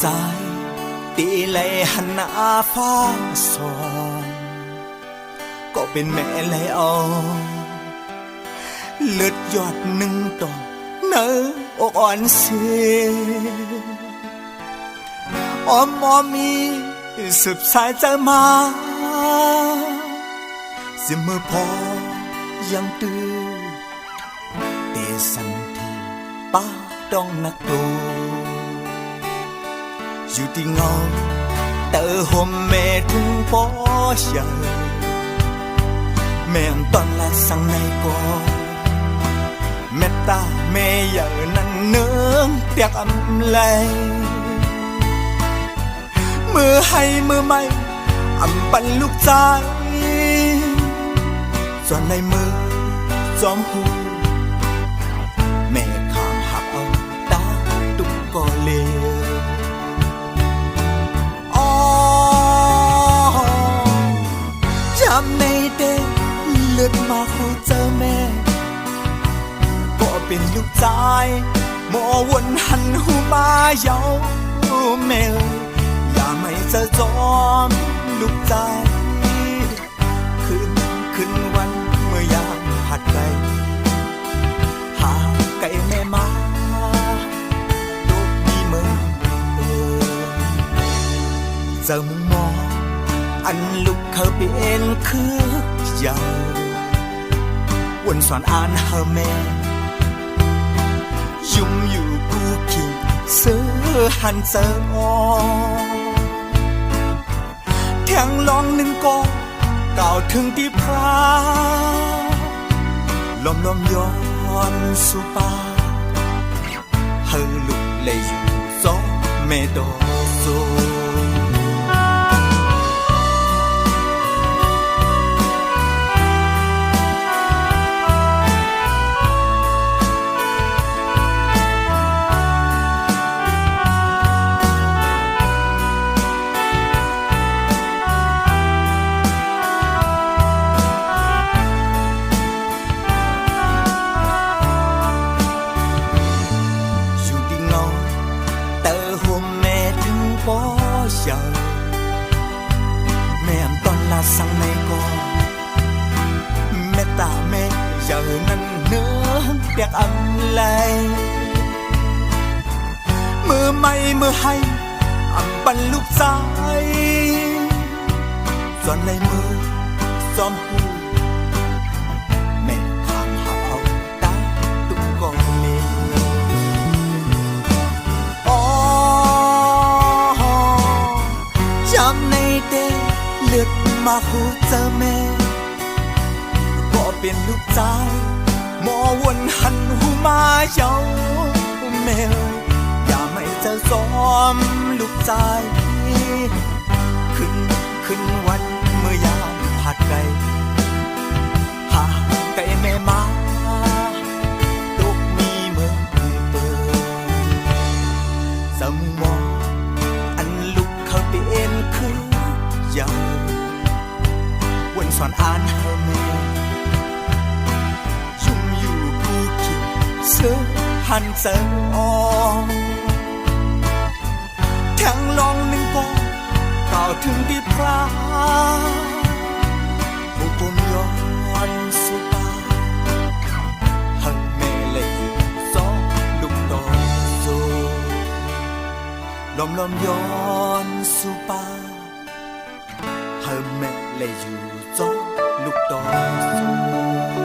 ใจตีเลยหันหน้าฟ้าสองก็เป็นแม่เลยเอาเลือดหยอดหนึ่งต่อเนื้ออกอ่อนเสียอ้อมมีสืบสายใจมาเสมอพอยังตื้อเตสันทีป้าต้องนักดูอยู่ที่เงาเตอห่มแม่ถึงปอเฉยแม่ตอนละสังในก่อแม่ตาแม่ใหญ่นั่นเนื้อเตียกอำเลยมือให้มือไม่อำปันลูกใจส่วนในมือจอมหูแม่ข้ามหักเอาตาตุกก็เลวจำในเด็กเลือดมาคู่เจอแม่ก็เป็นลูกใจหมอวนหันหูมาเยาแม่อย่าไม่เจอจอมลูกใจขึ้นวันเมื่อยามผัดไก่หาไก่แม่มาลูกมีมือเจอมุงมองอันลูกเขาเป็นคือเยาวันสอนอ่านเฮาแม่ยุ่มอยู่กูคิงเสือหันเจออแทงลองหนึ่งกองก่าวถึงที่พระลมย้อนสู่ป่าเฮาลุกเลยอยู่ซอแม่ดอกโซแม่ตอนลาสังในก่อแม่ตาแม่เยานั้นเนื้อเปียกอำไหลมือไม่มือให้อำปันลูกใจส่วนในมือซ้อมหูแม่ข้ามหักเอาตาตุกกองเลจำในเด็กเลือดมาคู่เจอแม่ก็เป็นลูกใจหมอวนหันหูมาเยาแม่อย่าไม่เจอซ้อมลูกใจขึ้นวันเมื่อยามผัดไก่หาไก่แม่มาลูกมีเมืองเปิดสมมองอันลูกเขาเป็นคือเยาวันสอนอ่านเฮาแม่ยุ่มอยู่กูคิดเสือหันเจออแทงลองหนึ่งกองก่าวถึงที่พระบุกมย้อนสู่ป่าหันแม่เลยอยู่ซอลูกต่อโซลมย้อนสู่ป่าเฮาแม่เลยอยู่จอลูกต่อสู้